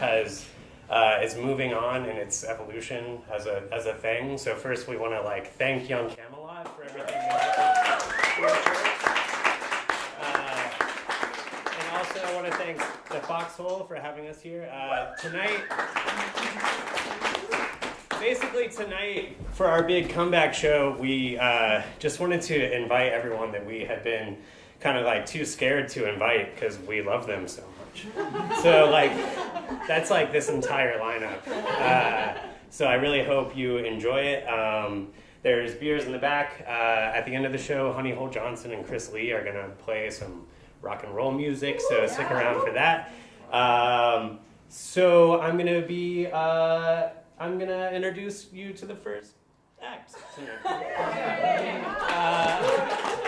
is moving on in its evolution as a thing. So first we want to thank Young Camelot for everything they did. And also I want to thank the Foxhole for having us here tonight. Basically tonight, for our big comeback show, we just wanted to invite everyone that we had been kind of too scared to invite because we love them so much. So that's this entire lineup. So I really hope you enjoy it. There's beers in the back. At the end of the show, Honey Hole Johnson and Chris Lee are gonna play some rock and roll music, so stick around for that. So I'm gonna introduce you to the first act tonight.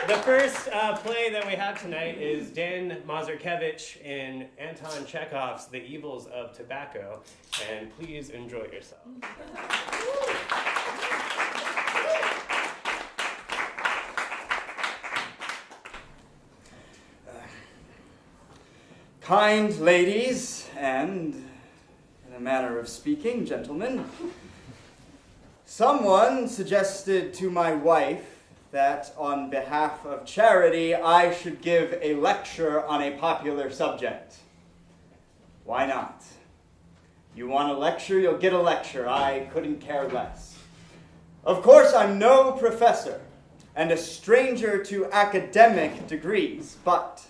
The first play that we have tonight is Dan Mozurkewich in Anton Chekhov's The Evils of Tobacco, and please enjoy yourself. Kind ladies and, in a manner of speaking, gentlemen, someone suggested to my wife that on behalf of charity, I should give a lecture on a popular subject. Why not? You want a lecture, you'll get a lecture. I couldn't care less. Of course, I'm no professor and a stranger to academic degrees, but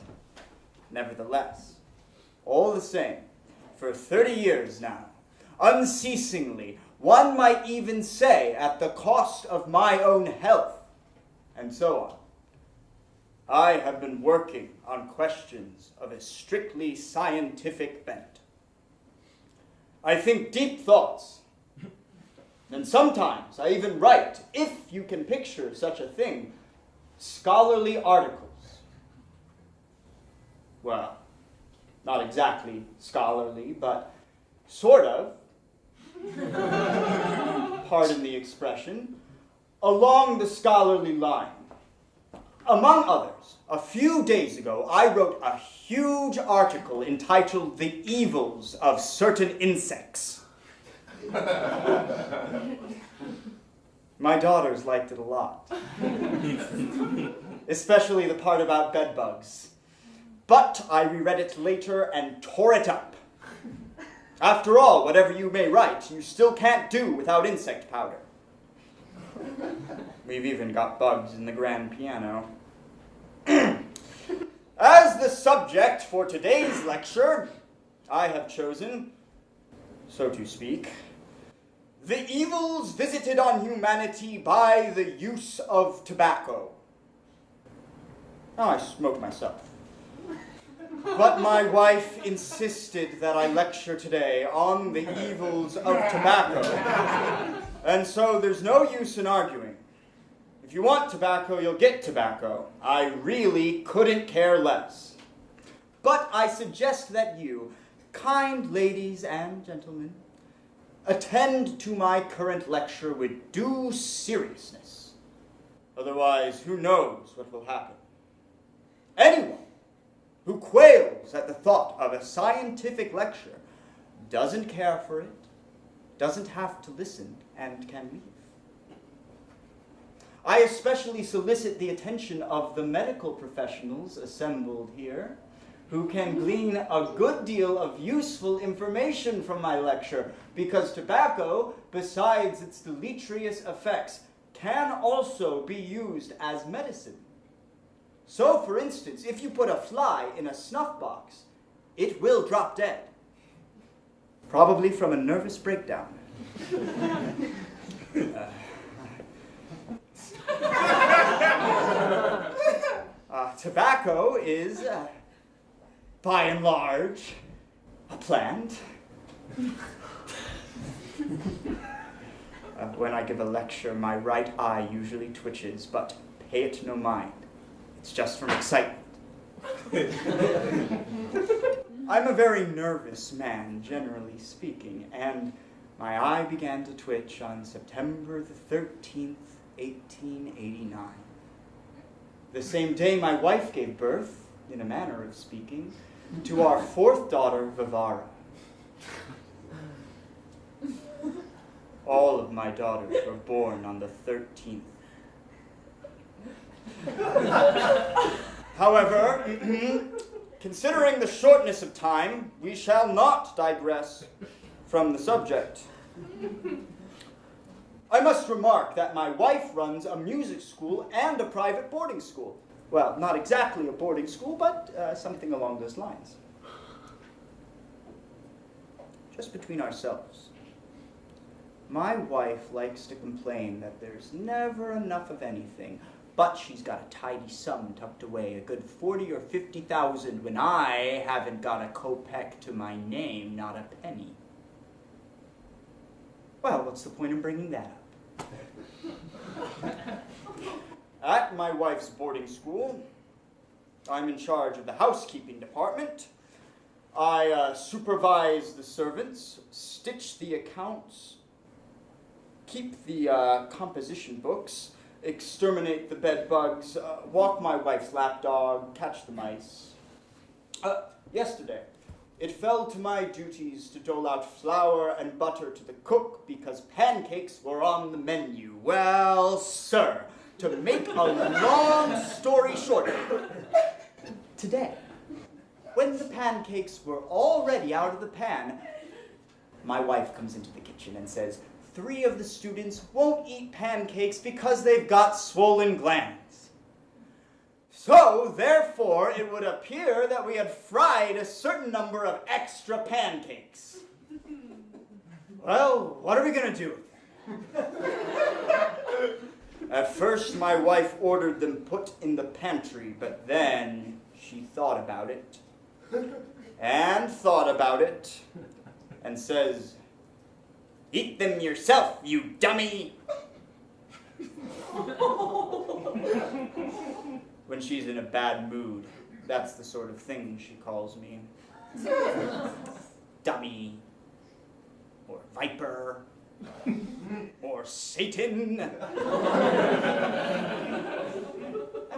nevertheless, all the same, for 30 years now, unceasingly, one might even say at the cost of my own health, and so on, I have been working on questions of a strictly scientific bent. I think deep thoughts, and sometimes I even write, if you can picture such a thing, scholarly articles. Well, not exactly scholarly, but sort of, pardon the expression, along the scholarly line. Among others, a few days ago, I wrote a huge article entitled The Evils of Certain Insects. My daughters liked it a lot, especially the part about bedbugs. But I reread it later and tore it up. After all, whatever you may write, you still can't do without insect powder. We've even got bugs in the grand piano. As the subject for today's lecture, I have chosen, so to speak, the evils visited on humanity by the use of tobacco. Oh, I smoke myself. But my wife insisted that I lecture today on the evils of tobacco. And so there's no use in arguing. If you want tobacco, you'll get tobacco. I really couldn't care less. But I suggest that you, kind ladies and gentlemen, attend to my current lecture with due seriousness. Otherwise, who knows what will happen? Anyone who quails at the thought of a scientific lecture doesn't care for it, doesn't have to listen, and can leave. I especially solicit the attention of the medical professionals assembled here, who can glean a good deal of useful information from my lecture, because tobacco, besides its deleterious effects, can also be used as medicine. So, for instance, if you put a fly in a snuff box, it will drop dead. Probably from a nervous breakdown. Tobacco is, by and large, a plant. When I give a lecture, my right eye usually twitches, but pay it no mind. It's just from excitement. I'm a very nervous man, generally speaking, and my eye began to twitch on September the 13th, 1889. The same day my wife gave birth, in a manner of speaking, to our fourth daughter, Vivara. of my daughters were born on the 13th. However, considering the shortness of time, we shall not digress from the subject. I must remark that my wife runs a music school and a private boarding school. Well, not exactly a boarding school, but something along those lines. Just between ourselves, my wife likes to complain that there's never enough of anything, but she's got a tidy sum tucked away, a good 40 or 50,000, when I haven't got a kopeck to my name, not a penny. Well, what's the point in bringing that up? At my wife's boarding school, I'm in charge of the housekeeping department. I supervise the servants, stitch the accounts, keep the composition books, exterminate the bed bugs, walk my wife's lapdog, catch the mice. Yesterday, it fell to my duties to dole out flour and butter to the cook because pancakes were on the menu. Well, sir, to make a long story short, today, when the pancakes were already out of the pan, my wife comes into the kitchen and says, 3 of the students won't eat pancakes because they've got swollen glands. So, therefore, it would appear that we had fried a certain number of extra pancakes. Well, what are we going to do with them? At first, my wife ordered them put in the pantry, but then she thought about it, and thought about it, and says, "Eat them yourself, you dummy!" When she's in a bad mood, that's the sort of thing she calls me. Dummy, or viper, or Satan. And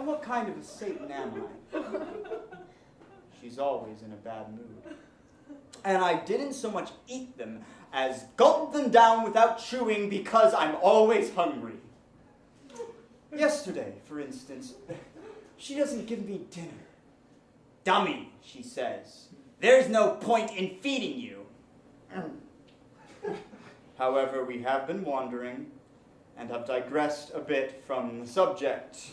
what kind of a Satan am I? She's always in a bad mood. And I didn't so much eat them as gulp them down without chewing because I'm always hungry. Yesterday, for instance, she doesn't give me dinner. "Dummy," she says, "there's no point in feeding you." However, we have been wandering and have digressed a bit from the subject.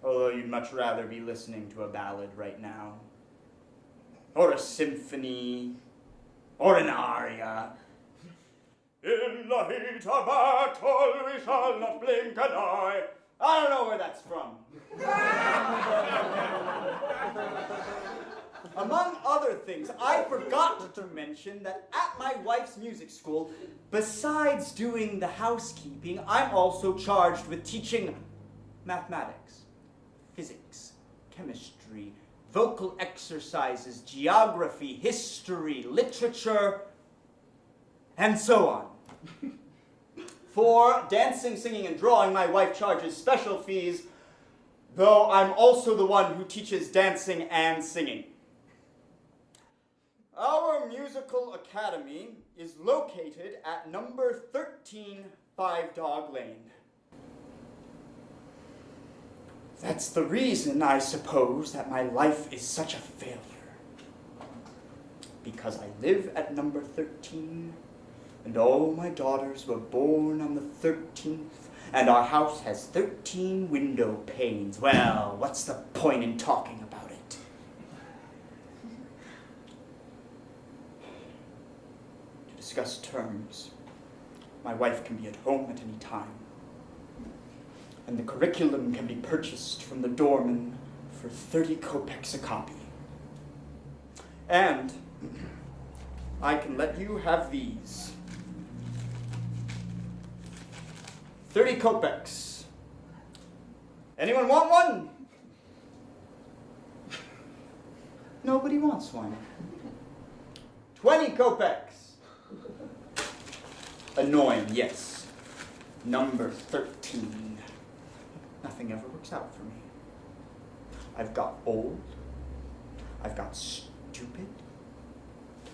Although you'd much rather be listening to a ballad right now, or a symphony, or an aria. In the heat of battle we shall not blink an eye. I don't know where that's from. Among other things, I forgot to mention that at my wife's music school, besides doing the housekeeping, I'm also charged with teaching mathematics, physics, chemistry, vocal exercises, geography, history, literature, and so on. For dancing, singing, and drawing, my wife charges special fees, though I'm also the one who teaches dancing and singing. Our musical academy is located at number 13 Five Dog Lane. That's the reason, I suppose, that my life is such a failure. Because I live at number 13, and all my daughters were born on the 13th, and our house has 13 window panes. Well, what's the point in talking about it? To discuss terms, my wife can be at home at any time, and the curriculum can be purchased from the doorman for 30 kopecks a copy. And I can let you have these. 30 kopecks. Anyone want one? Nobody wants one. 20 kopecks. Annoying, yes. Number 13. Nothing ever works out for me. I've got old. I've got stupid.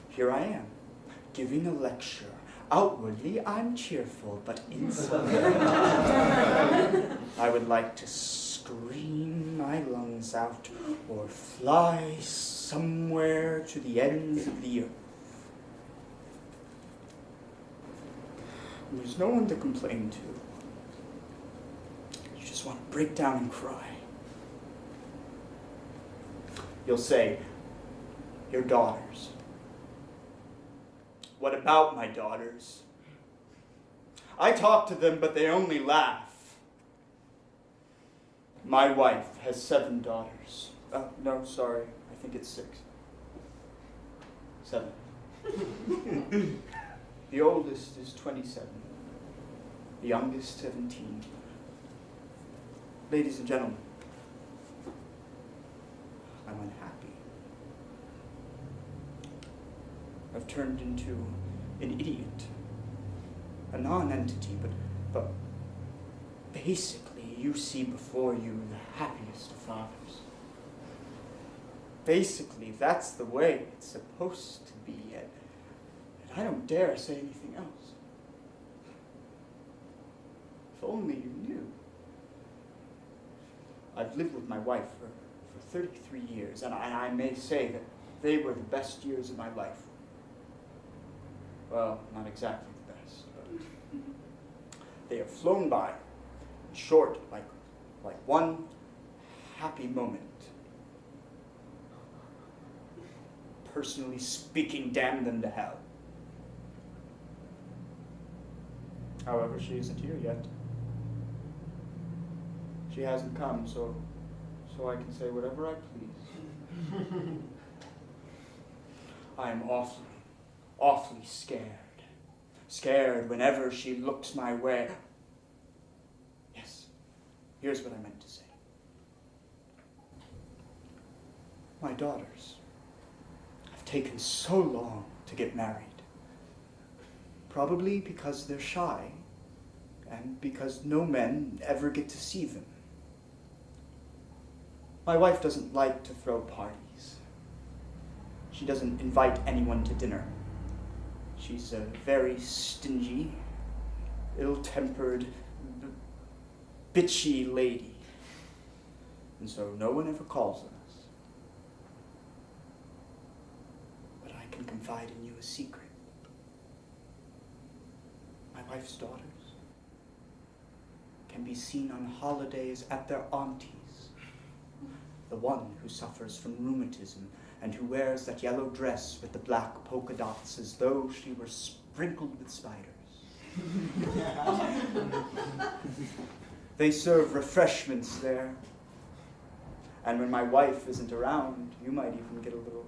Here I am, giving a lecture Outwardly, I'm cheerful, but inside, I would like to scream my lungs out or fly somewhere to the ends of the earth. And there's no one to complain to. You just want to break down and cry. You'll say, your daughters. What about my daughters? I talk to them, but they only laugh. My wife has 7 daughters. No, sorry. I think it's 6. 7. The oldest is 27. The youngest, 17. Ladies and gentlemen, I'm unhappy. I've turned into an idiot, a non-entity, but basically you see before you the happiest of fathers. Basically, that's the way it's supposed to be, and I don't dare say anything else. If only you knew. I've lived with my wife for 33 years, and I may say that they were the best years of my life. Well, not exactly the best, but they have flown by, short, like one happy moment. Personally speaking, damn them to hell. However, she isn't here yet. She hasn't come, so I can say whatever I please. I am awfully scared. Scared whenever she looks my way. Yes, here's what I meant to say. My daughters have taken so long to get married. Probably because they're shy, and because no men ever get to see them. My wife doesn't like to throw parties. She doesn't invite anyone to dinner. She's a very stingy, ill-tempered, bitchy lady. And so no one ever calls on us. But I can confide in you a secret. My wife's daughters can be seen on holidays at their aunties. The one who suffers from rheumatism and who wears that yellow dress with the black polka dots as though she were sprinkled with spiders. They serve refreshments there. And when my wife isn't around, you might even get a little...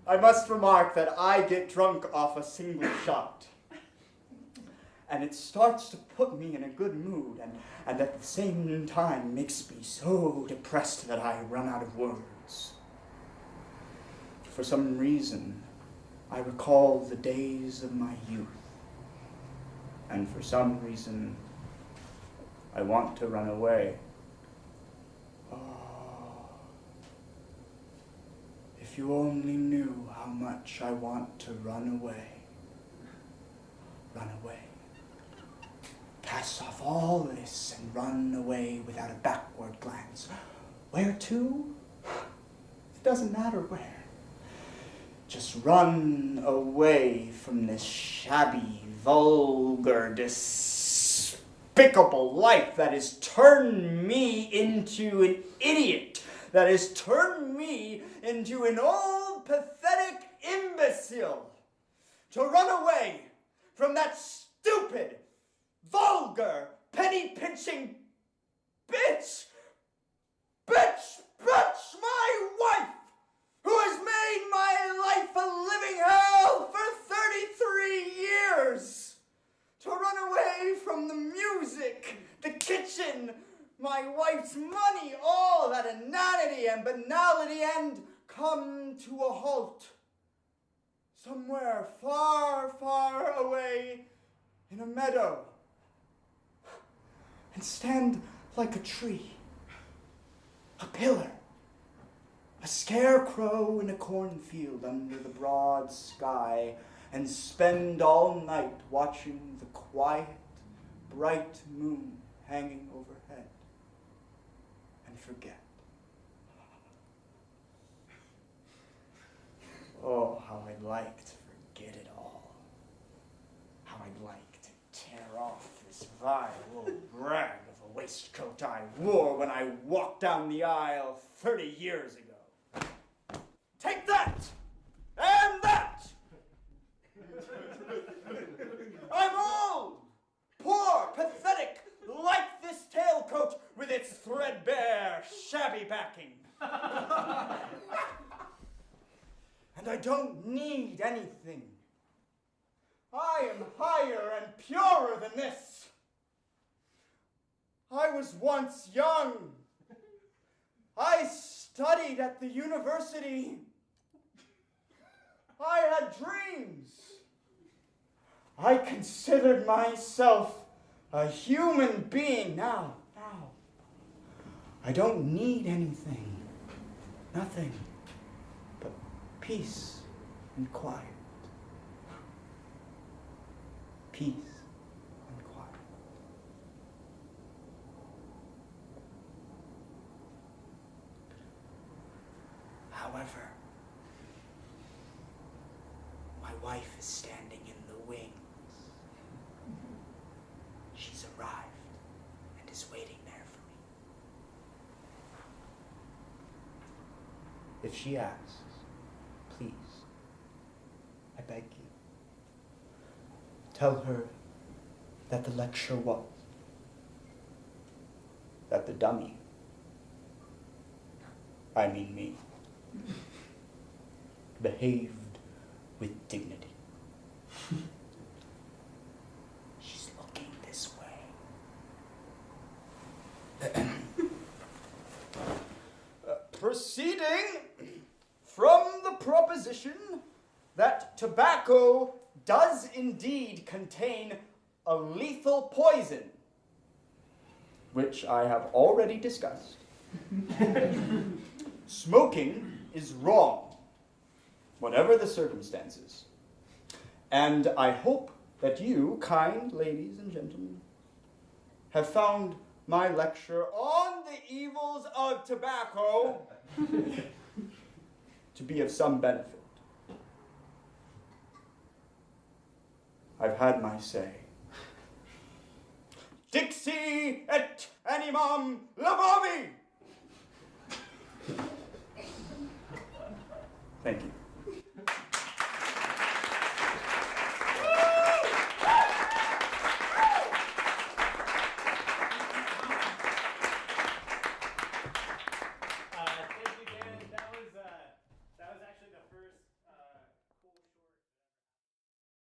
I must remark that I get drunk off a single shot. And it starts to put me in a good mood, and at the same time makes me so depressed that I run out of words. For some reason, I recall the days of my youth. And for some reason, I want to run away. Oh, if you only knew how much I want to run away. Run away. Cast off all this and run away without a backward glance. Where to? It doesn't matter where. Just run away from this shabby, vulgar, despicable life that has turned me into an idiot, that has turned me into an old, pathetic imbecile. To run away from that stupid, vulgar, penny-pinching bitch, my wife, who has made my life a living hell for 33 years. To run away from the music, the kitchen, my wife's money, all that inanity and banality, and come to a halt. Somewhere far, far away in a meadow. And stand like a tree, a pillar, a a scarecrow in a cornfield under the broad sky, and spend all night watching the quiet, bright moon hanging overhead, and forget. Oh, how I'd like to forget it all. How I'd like to tear off this vile old rag of a waistcoat I wore when I walked down the aisle 30 years ago. Take that! And that! I'm old, poor, pathetic, like this tailcoat with its threadbare, shabby backing. And I don't need anything. I am higher and purer than this. I was once young. I studied at the university. I had dreams. I considered myself a human being. Now, I don't need anything. Nothing but peace and quiet. Peace and quiet. However, my wife is standing in the wings. She's arrived and is waiting there for me. If she asks, please, I beg you, tell her that the lecture was, that the dummy, I mean me, behaved with dignity. She's looking this way. Proceeding from the proposition that tobacco does indeed contain a lethal poison, which I have already discussed. Smoking is wrong, whatever the circumstances. And I hope that you, kind ladies and gentlemen, have found my lecture on the evils of tobacco to be of some benefit. I've had my say. Dixi et animam labavi! Thank you.